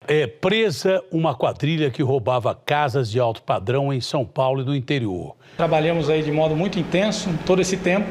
É presa uma quadrilha que roubava casas de alto padrão em São Paulo e no interior. Trabalhamos aí de modo muito intenso todo esse tempo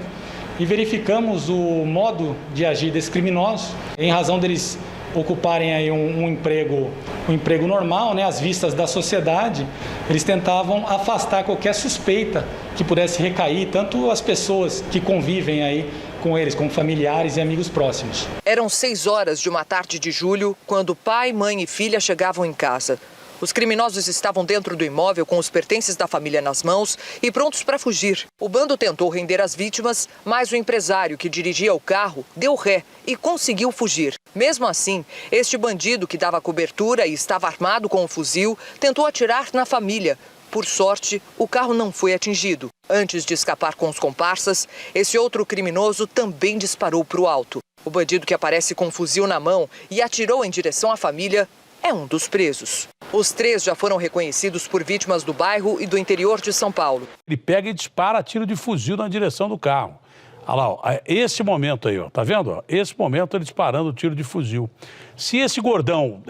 e verificamos o modo de agir desses criminosos, em razão deles ocuparem aí um emprego normal, né, às vistas da sociedade. Eles tentavam afastar qualquer suspeita que pudesse recair, tanto as pessoas que convivem aí com eles, como familiares e amigos próximos. Eram 6 horas de uma tarde de julho, quando pai, mãe e filha chegavam em casa. Os criminosos estavam dentro do imóvel com os pertences da família nas mãos e prontos para fugir. O bando tentou render as vítimas, mas o empresário que dirigia o carro deu ré e conseguiu fugir. Mesmo assim, este bandido que dava cobertura e estava armado com um fuzil tentou atirar na família. Por sorte, o carro não foi atingido. Antes de escapar com os comparsas, esse outro criminoso também disparou para o alto. O bandido que aparece com um fuzil na mão e atirou em direção à família é um dos presos. Os 3 já foram reconhecidos por vítimas do bairro e do interior de São Paulo. Ele pega e dispara tiro de fuzil na direção do carro. Olha lá, ó, esse momento aí, ó, tá vendo? Ó, esse momento ele disparando o tiro de fuzil. Se esse gordão,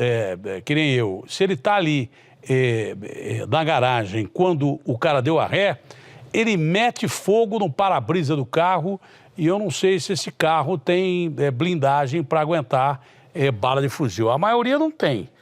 que nem eu, se ele tá ali na garagem, quando o cara deu a ré, ele mete fogo no para-brisa do carro e eu não sei se esse carro tem blindagem para aguentar bala de fuzil. A maioria não tem.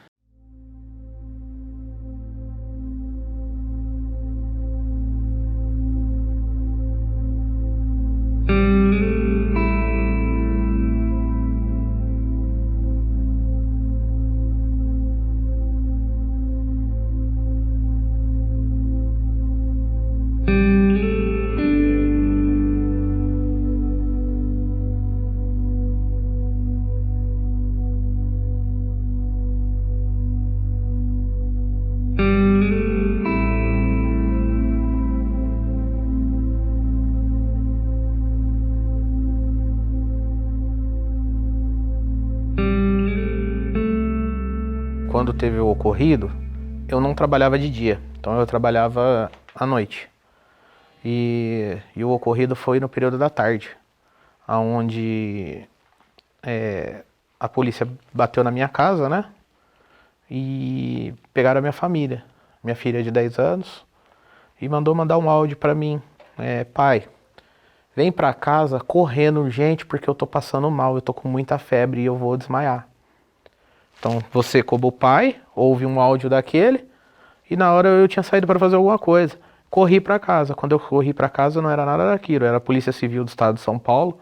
Quando teve o ocorrido, eu não trabalhava de dia, então eu trabalhava à noite. E o ocorrido foi no período da tarde, onde a polícia bateu na minha casa, né? E pegaram a minha família, minha filha de 10 anos, e mandar um áudio para mim. Pai, vem para casa correndo urgente porque eu tô passando mal, eu tô com muita febre e eu vou desmaiar. Então, você, como pai, ouve um áudio daquele e na hora eu tinha saído para fazer alguma coisa. Corri para casa. Quando eu corri para casa não era nada daquilo, era a Polícia Civil do Estado de São Paulo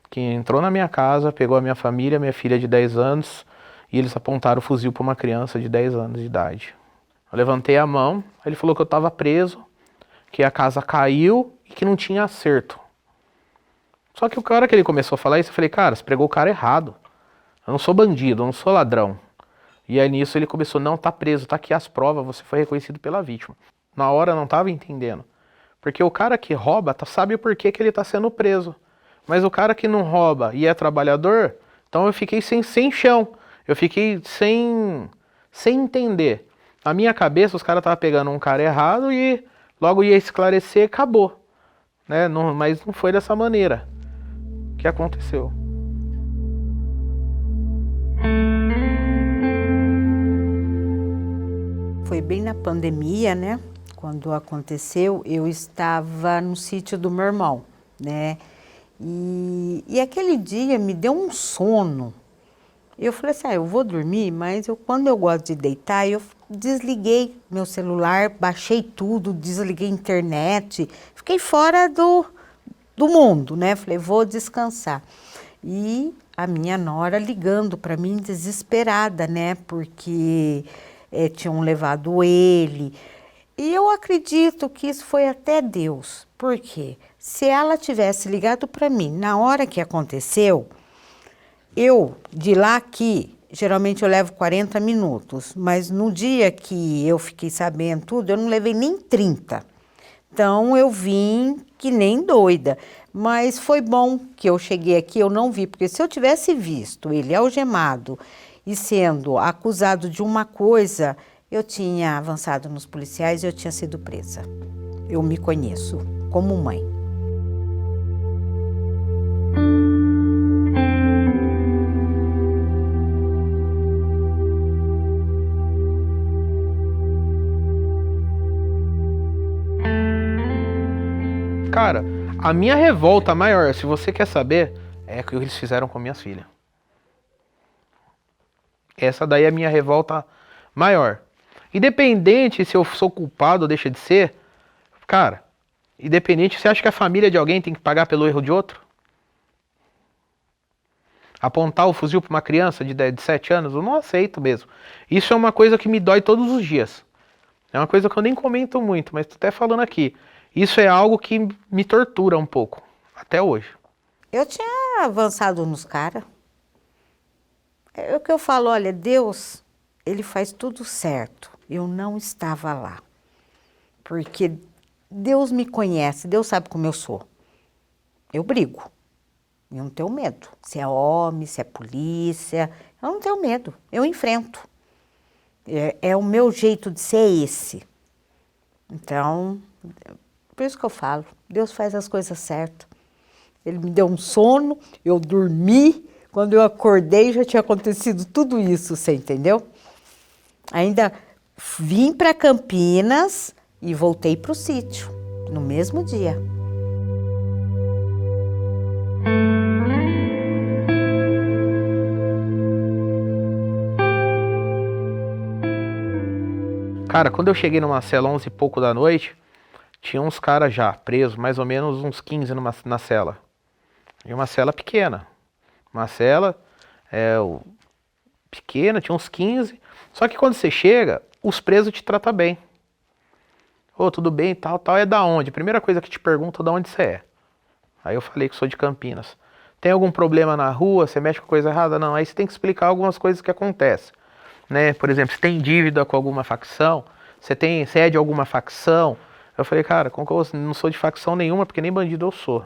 que entrou na minha casa, pegou a minha família, minha filha de 10 anos e eles apontaram o fuzil para uma criança de 10 anos de idade. Eu levantei a mão, ele falou que eu estava preso, que a casa caiu e que não tinha acerto. Só que o cara que ele começou a falar isso, eu falei, cara, você pregou o cara errado. Eu não sou bandido, eu não sou ladrão. E aí nisso ele começou, não, tá preso, tá aqui as provas, você foi reconhecido pela vítima. Na hora eu não tava entendendo. Porque o cara que rouba sabe o porquê que ele tá sendo preso. Mas o cara que não rouba e é trabalhador, então eu fiquei sem chão. Eu fiquei sem entender. Na minha cabeça os caras estavam pegando um cara errado e logo ia esclarecer e acabou. Né? Mas não foi dessa maneira que aconteceu. Foi bem na pandemia, né? Quando aconteceu, eu estava no sítio do meu irmão, né? E aquele dia me deu um sono. Eu falei assim, eu vou dormir, mas quando eu gosto de deitar, eu desliguei meu celular, baixei tudo, desliguei a internet, fiquei fora do mundo, né? Falei, vou descansar. E a minha nora ligando para mim desesperada, né? Porque tinham levado ele. E eu acredito que isso foi até Deus. Por quê? Se ela tivesse ligado para mim na hora que aconteceu, de lá aqui, geralmente eu levo 40 minutos, mas no dia que eu fiquei sabendo tudo, eu não levei nem 30. Então eu vim que nem doida. Mas foi bom que eu cheguei aqui, eu não vi, porque se eu tivesse visto ele algemado e sendo acusado de uma coisa, eu tinha avançado nos policiais e eu tinha sido presa. Eu me conheço como mãe. Cara, a minha revolta maior, se você quer saber, é o que eles fizeram com minhas filhas. Essa daí é a minha revolta maior. Independente se eu sou culpado ou deixa de ser, cara, independente, você acha que a família de alguém tem que pagar pelo erro de outro? Apontar o fuzil para uma criança de 7 anos, eu não aceito mesmo. Isso é uma coisa que me dói todos os dias. É uma coisa que eu nem comento muito, mas tô até falando aqui. Isso é algo que me tortura um pouco, até hoje. Eu tinha avançado nos caras. É o que eu falo, olha, Deus, ele faz tudo certo. Eu não estava lá. Porque Deus me conhece, Deus sabe como eu sou. Eu brigo. Eu não tenho medo. Se é homem, se é polícia, eu não tenho medo. Eu enfrento. É o meu jeito de ser esse. Então, por isso que eu falo, Deus faz as coisas certas. Ele me deu um sono, eu dormi, quando eu acordei já tinha acontecido tudo isso, você entendeu? Ainda vim para Campinas e voltei para o sítio, no mesmo dia. Cara, quando eu cheguei numa cela 11 e pouco da noite, tinha uns caras já presos, mais ou menos uns 15 na cela. E uma cela pequena. Uma cela pequena, tinha uns 15. Só que quando você chega, os presos te tratam bem. Ô, tudo bem, tal, tal. É da onde? Primeira coisa que te perguntam, de onde você é. Aí eu falei que sou de Campinas. Tem algum problema na rua? Você mexe com coisa errada? Não. Aí você tem que explicar algumas coisas que acontecem. Né? Por exemplo, você tem dívida com alguma facção? Você é de alguma facção? Eu falei, cara, como que eu não sou de facção nenhuma, porque nem bandido eu sou.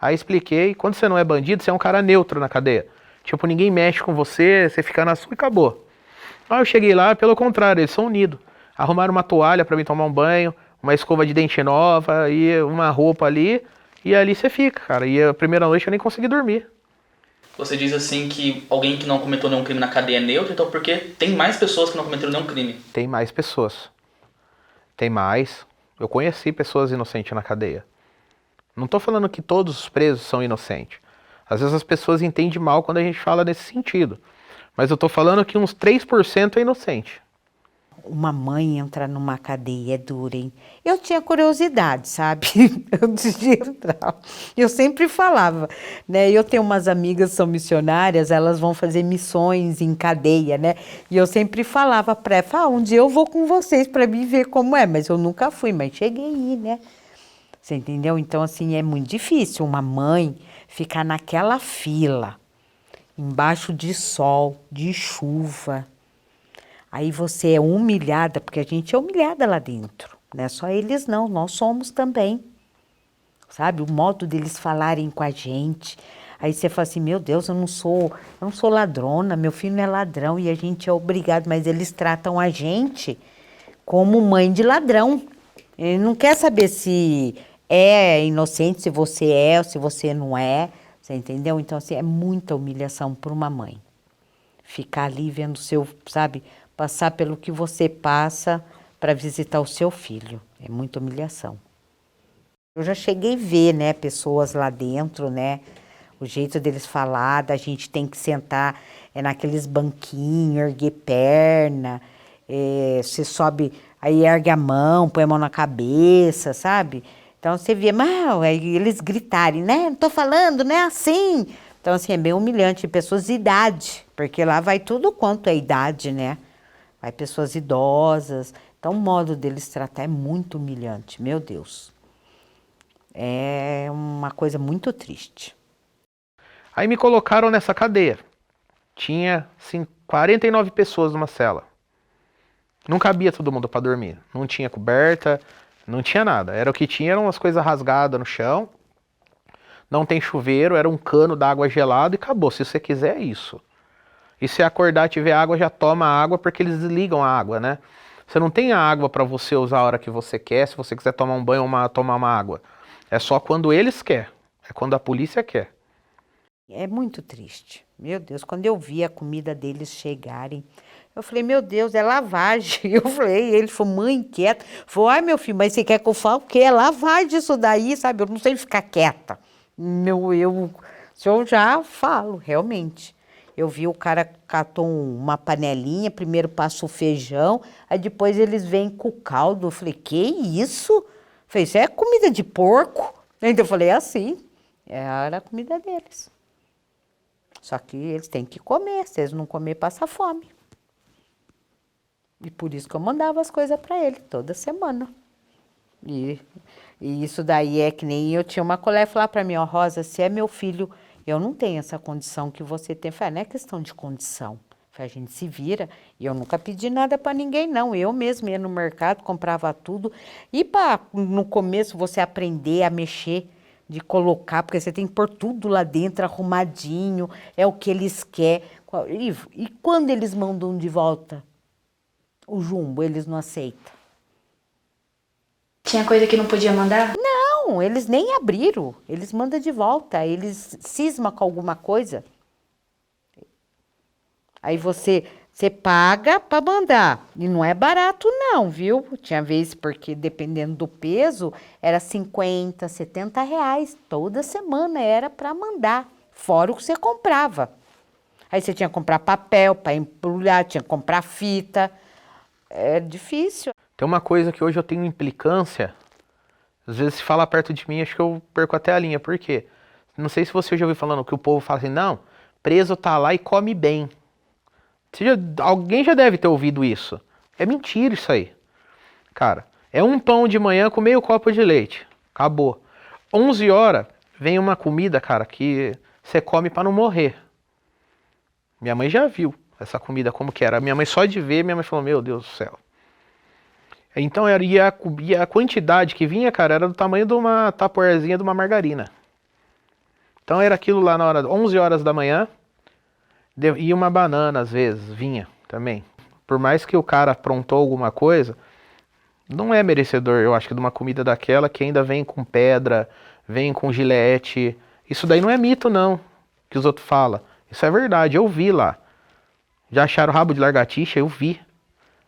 Aí expliquei, quando você não é bandido, você é um cara neutro na cadeia. Tipo, ninguém mexe com você, você fica na sua e acabou. Aí eu cheguei lá, pelo contrário, eles são unidos. Arrumaram uma toalha pra mim tomar um banho, uma escova de dente nova, e uma roupa ali, e ali você fica, cara. E a primeira noite eu nem consegui dormir. Você diz assim que alguém que não cometeu nenhum crime na cadeia é neutro, então porque tem mais pessoas que não cometeram nenhum crime. Tem mais pessoas. Tem mais. Eu conheci pessoas inocentes na cadeia. Não tô falando que todos os presos são inocentes. Às vezes as pessoas entendem mal quando a gente fala nesse sentido. Mas eu tô falando que uns 3% é inocente. Uma mãe entrar numa cadeia é dura, hein? Eu tinha curiosidade, sabe? Antes de entrar. Eu sempre falava, né? Eu tenho umas amigas que são missionárias, elas vão fazer missões em cadeia, né? E eu sempre falava pra ela, um dia eu vou com vocês pra mim ver como é. Mas eu nunca fui, mas cheguei aí, né? Você entendeu? Então, assim, é muito difícil uma mãe ficar naquela fila, embaixo de sol, de chuva. Aí você é humilhada, porque a gente é humilhada lá dentro. Não é só eles não, nós somos também. Sabe, o modo deles falarem com a gente. Aí você fala assim, meu Deus, eu não sou ladrona, meu filho não é ladrão e a gente é obrigado, mas eles tratam a gente como mãe de ladrão. Ele não quer saber se é inocente, se você é ou se você não é. Você entendeu? Então, assim, é muita humilhação para uma mãe. Ficar ali vendo o seu, sabe, passar pelo que você passa para visitar o seu filho. É muita humilhação. Eu já cheguei a ver, né, pessoas lá dentro, né, o jeito deles falar, da gente tem que sentar naqueles banquinhos, erguer perna, você sobe, aí ergue a mão, põe a mão na cabeça, sabe? Então você vê, aí eles gritarem, né, não tô falando, né, assim. Então, assim, é bem humilhante, pessoas de idade, porque lá vai tudo quanto é idade, né? Vai pessoas idosas. Então, o modo deles tratar é muito humilhante, meu Deus. É uma coisa muito triste. Aí me colocaram nessa cadeia. Tinha 49 pessoas numa cela. Não cabia todo mundo para dormir. Não tinha coberta, não tinha nada. Era o que tinha, eram umas coisas rasgadas no chão. Não tem chuveiro, era um cano d'água gelado e acabou. Se você quiser, é isso. E se acordar e tiver água, já toma água, porque eles desligam a água, né? Você não tem a água para você usar a hora que você quer, se você quiser tomar um banho ou tomar uma água. É só quando eles querem, é quando a polícia quer. É muito triste. Meu Deus, quando eu vi a comida deles chegarem, Eu falei, meu Deus, é lavagem. Eu falei, ele falou, mãe, quieta. Falei, ai, meu filho, mas você quer que eu fale o quê? É lavagem isso daí, sabe? Eu não sei ficar quieta. Se eu já falo, realmente. Eu vi o cara catou uma panelinha, primeiro passa o feijão, aí depois eles vêm com o caldo. Eu falei, que isso? Eu falei, isso é comida de porco? Então eu falei, é assim, era a comida deles. Só que eles têm que comer, se eles não comer, passa fome. E por isso que eu mandava as coisas para ele, toda semana. E isso daí é que nem eu tinha uma colega falar para mim, ó, Rosa, se é meu filho, eu não tenho essa condição que você tem. Eu falei, não é questão de condição. Eu falei, a gente se vira. E eu nunca pedi nada para ninguém, não. Eu mesma ia no mercado, comprava tudo. E para, no começo, você aprender a mexer, de colocar, porque você tem que pôr tudo lá dentro, arrumadinho, é o que eles querem. E quando eles mandam de volta o jumbo, eles não aceitam? Tinha coisa que não podia mandar? Não, eles nem abriram, eles mandam de volta, eles cismam com alguma coisa. Aí você paga para mandar, e não é barato não, viu? Tinha vezes, porque dependendo do peso, era 50, 70 reais, toda semana era para mandar, fora o que você comprava. Aí você tinha que comprar papel para embrulhar, tinha que comprar fita, é difícil. Tem uma coisa que hoje eu tenho implicância, às vezes se fala perto de mim, acho que eu perco até a linha. Por quê? Não sei se você já ouviu falando que o povo fala assim, não, preso tá lá e come bem. Alguém já deve ter ouvido isso. É mentira isso aí. Cara, é um pão de manhã com meio copo de leite. Acabou. 11 horas, vem uma comida, cara, que você come pra não morrer. Minha mãe já viu essa comida como que era. Minha mãe só de ver, minha mãe falou, meu Deus do céu. Então, e a quantidade que vinha, cara, era do tamanho de uma tapoerzinha de uma margarina. Então era aquilo lá na hora, 11 horas da manhã, e uma banana às vezes, vinha também. Por mais que o cara aprontou alguma coisa, não é merecedor, eu acho, que de uma comida daquela que ainda vem com pedra, vem com gilete. Isso daí não é mito não, que os outros falam. Isso é verdade, eu vi lá. Já acharam rabo de lagartixa? Eu vi.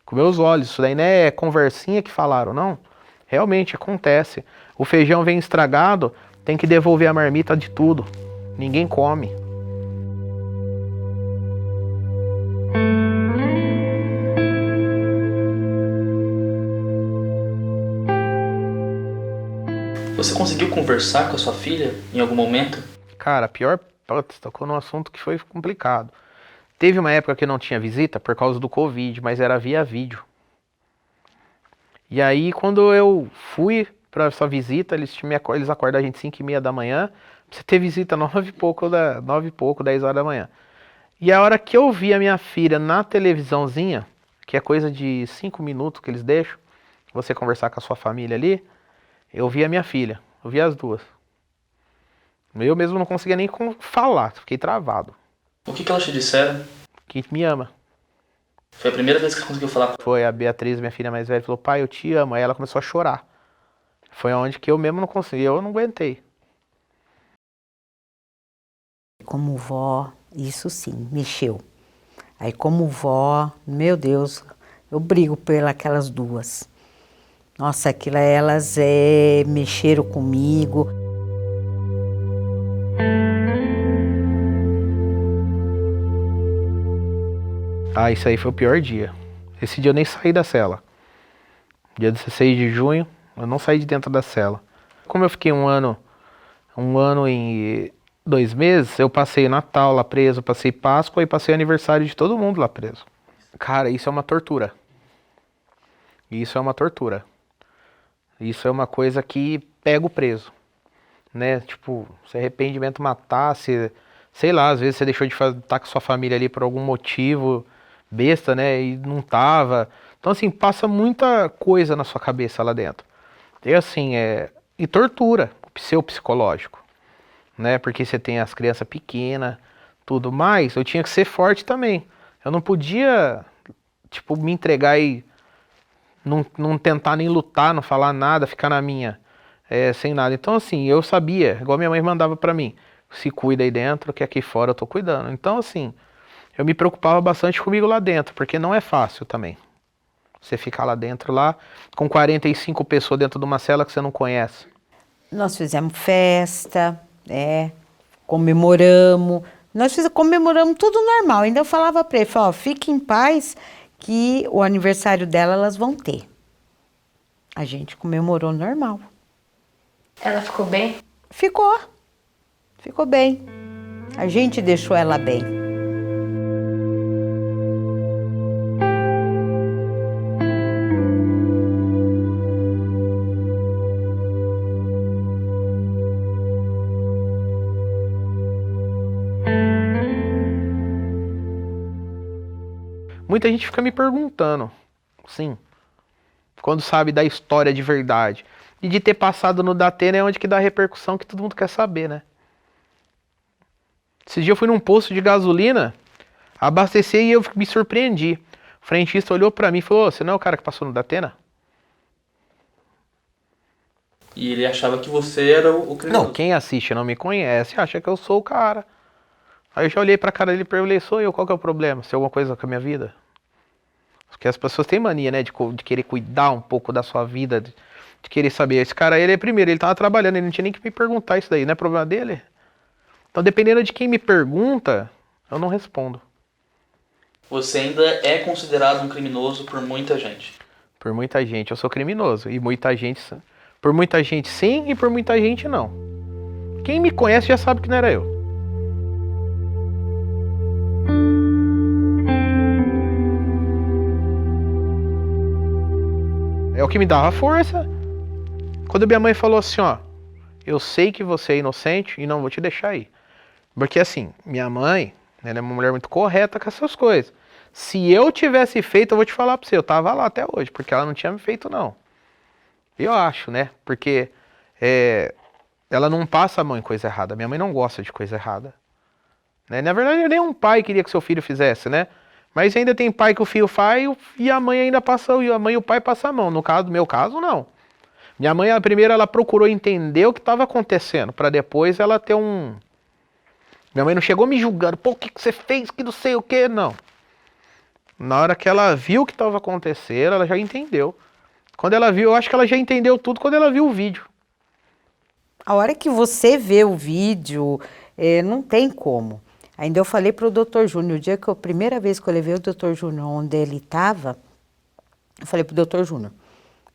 Com meus olhos, isso daí não é conversinha que falaram, não. Realmente acontece. O feijão vem estragado, tem que devolver a marmita de tudo. Ninguém come. Você conseguiu conversar com a sua filha em algum momento? Cara, putz, tocou num assunto que foi complicado. Teve uma época que não tinha visita por causa do Covid, mas era via vídeo. E aí, quando eu fui para essa visita, eles acordaram a gente 5h30 da manhã, pra você ter visita 9 e pouco, 10 horas da manhã. E a hora que eu vi a minha filha na televisãozinha, que é coisa de 5 minutos que eles deixam, você conversar com a sua família ali, eu vi a minha filha, eu vi as duas. Eu mesmo não conseguia nem falar, fiquei travado. O que elas te disseram? Que me ama. Foi a primeira vez que você conseguiu falar? Foi a Beatriz, minha filha mais velha, falou, pai, eu te amo. Aí ela começou a chorar. Foi onde que eu mesmo não consegui, eu não aguentei. Como vó, isso sim, mexeu. Aí como vó, meu Deus, eu brigo pelas duas. Nossa, elas mexeram comigo. Ah, isso aí foi o pior dia. Esse dia eu nem saí da cela. Dia 16 de junho, eu não saí de dentro da cela. Como eu fiquei um ano e 2 meses, eu passei Natal lá preso, passei Páscoa e passei aniversário de todo mundo lá preso. Cara, isso é uma tortura. Isso é uma tortura. Isso é uma coisa que pega o preso, né? Tipo, se arrependimento matar, sei lá, às vezes você deixou de estar com sua família ali por algum motivo besta, né? E não tava. Então, assim, passa muita coisa na sua cabeça lá dentro. E assim, e tortura, o seu psicológico, né? Porque você tem as crianças pequenas, tudo mais, eu tinha que ser forte também. Eu não podia, tipo, me entregar e não tentar nem lutar, não falar nada, ficar na minha, sem nada. Então, assim, eu sabia, igual minha mãe mandava pra mim, se cuida aí dentro, que aqui fora eu tô cuidando. Então, assim, eu me preocupava bastante comigo lá dentro, porque não é fácil também. Você ficar lá dentro, lá, com 45 pessoas dentro de uma cela que você não conhece. Nós fizemos festa, comemoramos. Comemoramos tudo normal. Ainda eu falava para ele, ó, fique em paz que o aniversário dela elas vão ter. A gente comemorou normal. Ela ficou bem? Ficou bem. A gente deixou ela bem. Muita gente fica me perguntando, sim, quando sabe da história de verdade. E de ter passado no Datena é onde que dá a repercussão que todo mundo quer saber, né? Esses dias eu fui num posto de gasolina, abasteci e eu me surpreendi. O frentista olhou pra mim e falou, você não é o cara que passou no Datena? E ele achava que você era o criminoso. Não, quem assiste e não me conhece acha que eu sou o cara. Aí eu já olhei pra cara dele e perguntei, sou eu, qual que é o problema? Se tem alguma coisa com a minha vida? Porque as pessoas têm mania, né, de querer cuidar um pouco da sua vida, de querer saber. Esse cara, ele tava trabalhando, ele não tinha nem que me perguntar isso daí, não é problema dele? Então, dependendo de quem me pergunta, eu não respondo. Você ainda é considerado um criminoso por muita gente. Por muita gente eu sou criminoso, e muita gente, por muita gente sim, e por muita gente não. Quem me conhece já sabe que não era eu. É o que me dava força. Quando minha mãe falou assim, ó, eu sei que você é inocente e não vou te deixar ir. Porque assim, minha mãe, ela é uma mulher muito correta com essas coisas. Se eu tivesse feito, eu vou te falar pra você, eu tava lá até hoje, porque ela não tinha me feito não. Eu acho, né? Porque ela não passa a mão em coisa errada. Minha mãe não gosta de coisa errada. Né? Na verdade, nem um pai queria que seu filho fizesse, né? Mas ainda tem pai que o filho faz e a mãe ainda passa, e a mãe e o pai passam a mão. No meu caso, não. Minha mãe, a primeira, ela procurou entender o que estava acontecendo, para depois ela ter um... Minha mãe não chegou me julgando, pô, o que você fez, que não sei o que, não. Na hora que ela viu o que estava acontecendo, ela já entendeu. Quando ela viu, eu acho que ela já entendeu tudo quando ela viu o vídeo. A hora que você vê o vídeo, não tem como. Ainda eu falei para o Dr. Júnior, o dia que a primeira vez que eu levei o Dr. Júnior onde ele estava, eu falei para o Dr. Júnior,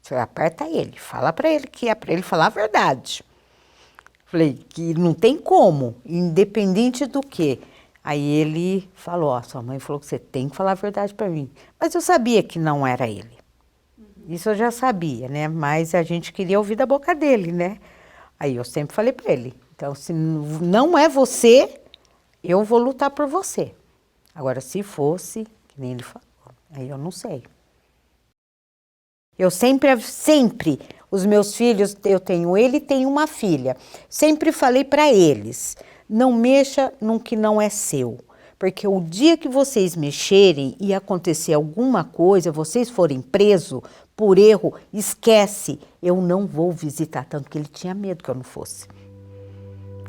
você aperta ele, fala para ele que é para ele falar a verdade. Falei que não tem como, independente do que. Aí ele falou, ó, sua mãe falou que você tem que falar a verdade para mim. Mas eu sabia que não era ele. Isso eu já sabia, né? Mas a gente queria ouvir da boca dele, né? Aí eu sempre falei para ele, então se não é você, eu vou lutar por você. Agora, se fosse, que nem ele falou, aí eu não sei. Eu sempre, os meus filhos, eu tenho ele e tenho uma filha. Sempre falei para eles, não mexa no que não é seu. Porque o dia que vocês mexerem e acontecer alguma coisa, vocês forem presos por erro, esquece, eu não vou visitar. Tanto que ele tinha medo que eu não fosse.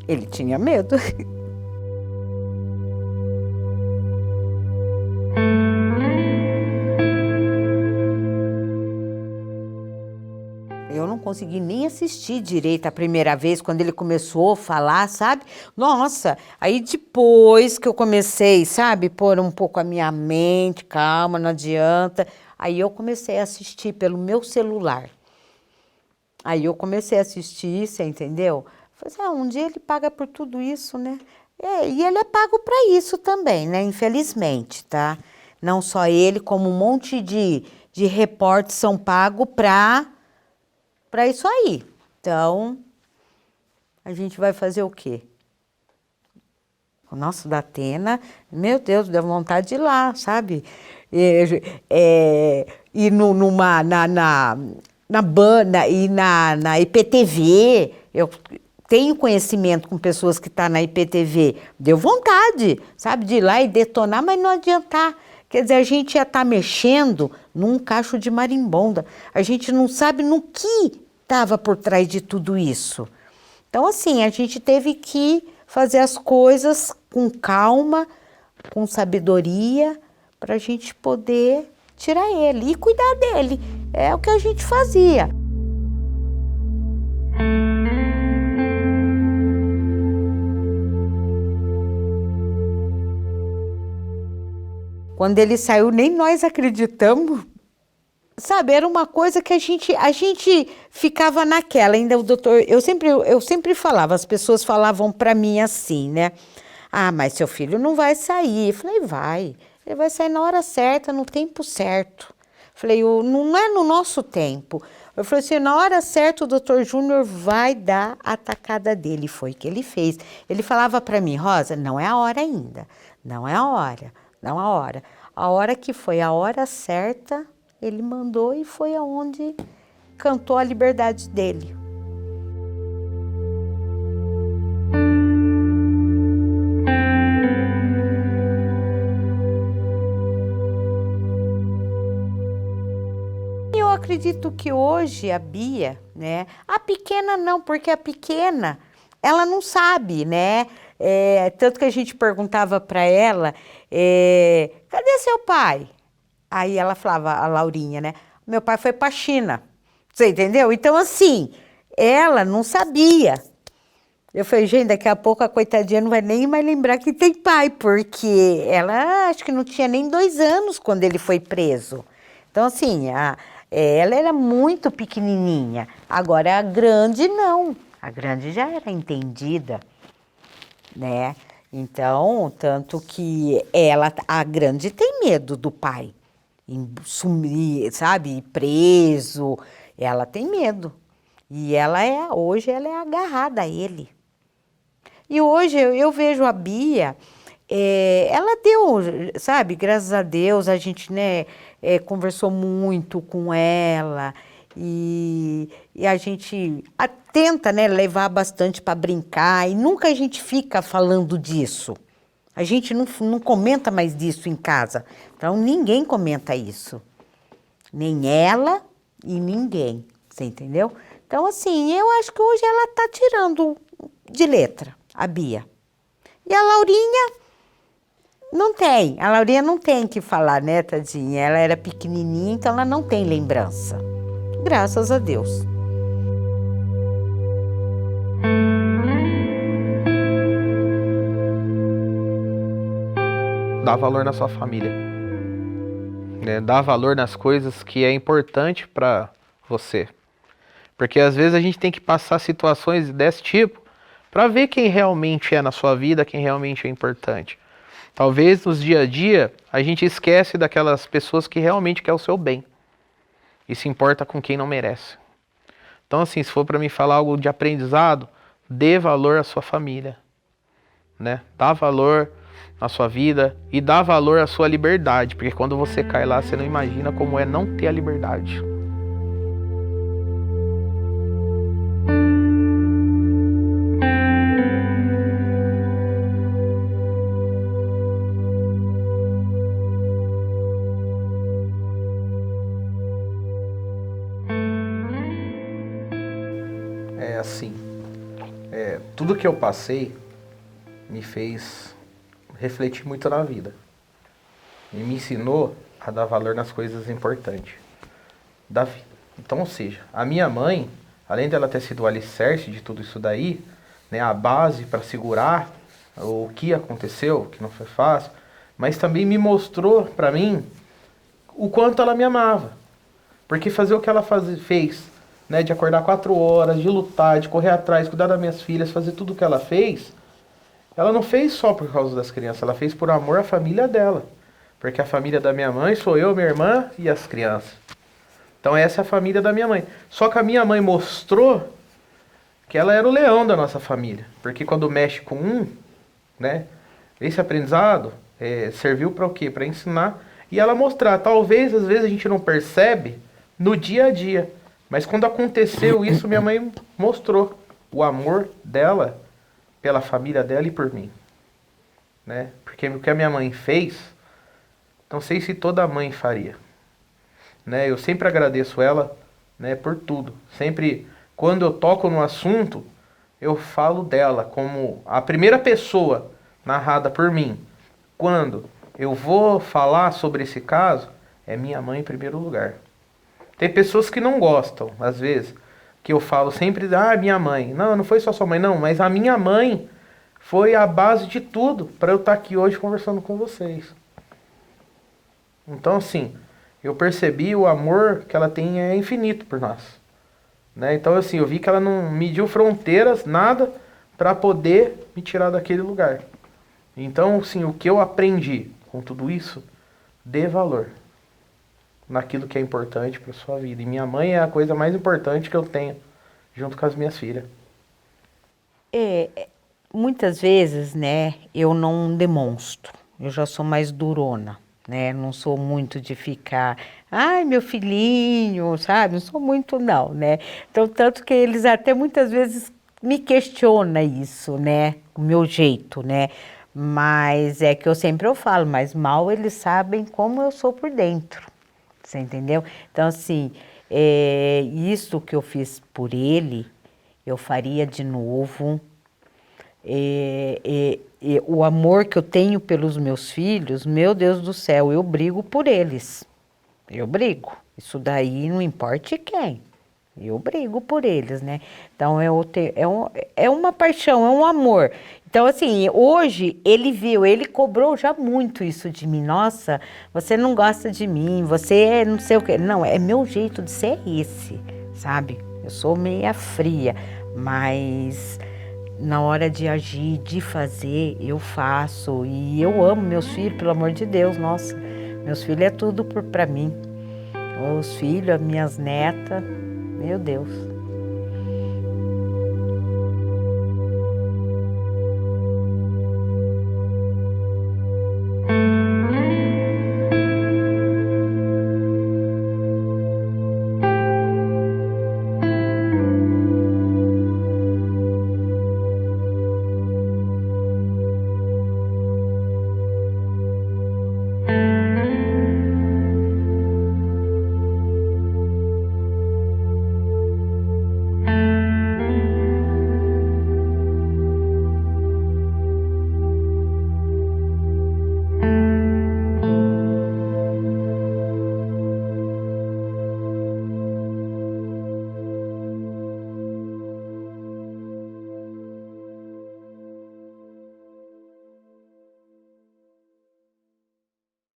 Ele tinha medo. Eu não consegui nem assistir direito a primeira vez, quando ele começou a falar, sabe? Nossa, aí depois que eu comecei, sabe, pôr um pouco a minha mente, calma, não adianta. Aí eu comecei a assistir pelo meu celular. Aí eu comecei a assistir, você entendeu? Falei assim, um dia ele paga por tudo isso, né? E ele é pago para isso também, né? Infelizmente, tá? Não só ele, como um monte de repórteres são pagos para isso aí. Então, a gente vai fazer o quê? O nosso Datena, meu Deus, deu vontade de ir lá, sabe? Ir na banda e na IPTV. Eu tenho conhecimento com pessoas que estão na IPTV. Deu vontade, sabe, de ir lá e detonar, mas não adiantar. Quer dizer, a gente ia estar mexendo num cacho de marimbondo. A gente não sabe no que estava por trás de tudo isso. Então, assim, a gente teve que fazer as coisas com calma, com sabedoria, para a gente poder tirar ele e cuidar dele. É o que a gente fazia. Quando ele saiu, nem nós acreditamos. Sabe, era uma coisa que a gente ficava naquela. Ainda o doutor, eu sempre falava, as pessoas falavam para mim assim, né? Ah, mas seu filho não vai sair. Eu falei, vai. Ele vai sair na hora certa, no tempo certo. Falei, não é no nosso tempo. Eu falei assim, na hora certa o doutor Júnior vai dar a tacada dele. Foi o que ele fez. Ele falava para mim, Rosa, não é a hora ainda. Não é a hora, não é a hora. A hora que foi a hora certa, ele mandou e foi aonde cantou a liberdade dele. Eu acredito que hoje a Bia, né? A pequena não, porque a pequena, ela não sabe, né? Tanto que a gente perguntava para ela, cadê seu pai? Aí ela falava, a Laurinha, né? Meu pai foi para a China. Você entendeu? Então, assim, ela não sabia. Eu falei, gente, daqui a pouco a coitadinha não vai nem mais lembrar que tem pai, porque ela acho que não tinha nem 2 anos quando ele foi preso. Então, assim, ela era muito pequenininha. Agora, a grande não. A grande já era entendida, né? Então, tanto que a grande tem medo do pai. Sumir, sabe, preso, ela tem medo. E hoje ela é agarrada a ele. E hoje eu vejo a Bia, ela deu, sabe, graças a Deus, a gente, né, conversou muito com ela e a gente tenta, né, levar bastante para brincar e nunca a gente fica falando disso. A gente não comenta mais disso em casa. Então, ninguém comenta isso. Nem ela e ninguém. Você entendeu? Então, assim, eu acho que hoje ela está tirando de letra, a Bia. E a Laurinha não tem. A Laurinha não tem que falar, né, tadinha? Ela era pequenininha, então ela não tem lembrança. Graças a Deus. Dá valor na sua família, né? Dá valor nas coisas que é importante para você, porque às vezes a gente tem que passar situações desse tipo para ver quem realmente é na sua vida, quem realmente é importante. Talvez nos dia a dia a gente esquece daquelas pessoas que realmente querem o seu bem e se importa com quem não merece. Então, assim, se for para mim falar algo de aprendizado, dê valor à sua família, né? Dá valor na sua vida e dá valor à sua liberdade, porque quando você cai lá, você não imagina como é não ter a liberdade. É assim, tudo que eu passei me fez refletir muito na vida e me ensinou a dar valor nas coisas importantes da vida. Então, ou seja, a minha mãe, além dela ter sido o alicerce de tudo isso daí, né, a base para segurar o que aconteceu, que não foi fácil, mas também me mostrou para mim o quanto ela me amava. Porque fazer o que ela fez, né, de acordar 4 horas, de lutar, de correr atrás, cuidar das minhas filhas, fazer tudo o que ela fez, ela não fez só por causa das crianças, ela fez por amor à família dela. Porque a família da minha mãe sou eu, minha irmã e as crianças. Então essa é a família da minha mãe. Só que a minha mãe mostrou que ela era o leão da nossa família. Porque quando mexe com né, esse aprendizado serviu para o quê? Para ensinar e ela mostrar. Talvez, às vezes, a gente não percebe no dia a dia. Mas quando aconteceu isso, minha mãe mostrou o amor dela pela família dela e por mim. Né? Porque o que a minha mãe fez, não sei se toda mãe faria. Né? Eu sempre agradeço ela, né, por tudo. Sempre, quando eu toco no assunto, eu falo dela como a primeira pessoa narrada por mim. quando eu vou falar sobre esse caso, é minha mãe em primeiro lugar. Tem pessoas que não gostam, às vezes, que eu falo sempre, minha mãe. Não, não foi só sua mãe, não, mas a minha mãe foi a base de tudo para eu estar aqui hoje conversando com vocês. Então, assim, eu percebi o amor que ela tem é infinito por nós. Né? Então, assim, eu vi que ela não mediu fronteiras, nada, para poder me tirar daquele lugar. Então, assim, o que eu aprendi com tudo isso, dê valor naquilo que é importante para sua vida. E minha mãe é a coisa mais importante que eu tenho, junto com as minhas filhas. Muitas vezes, né, eu não demonstro. Eu já sou mais durona, né? Não sou muito de ficar, ai, meu filhinho, sabe? Não sou muito não, né? Então, tanto que eles até muitas vezes me questionam isso, né? O meu jeito, né? Mas é que eu falo, mas mal eles sabem como eu sou por dentro. Você entendeu? Então, assim, isso que eu fiz por ele, eu faria de novo. O amor que eu tenho pelos meus filhos, meu Deus do céu, eu brigo por eles. Eu brigo. Isso daí não importa quem. Eu brigo por eles, né? Então, é uma paixão, é um amor. Então, assim, hoje ele viu, ele cobrou já muito isso de mim. Nossa, você não gosta de mim, você não sei o quê. Não, é meu jeito de ser esse, sabe? Eu sou meia fria, mas na hora de agir, de fazer, eu faço. E eu amo meus filhos, pelo amor de Deus, nossa. Meus filhos é tudo pra mim. Os filhos, as minhas netas, meu Deus.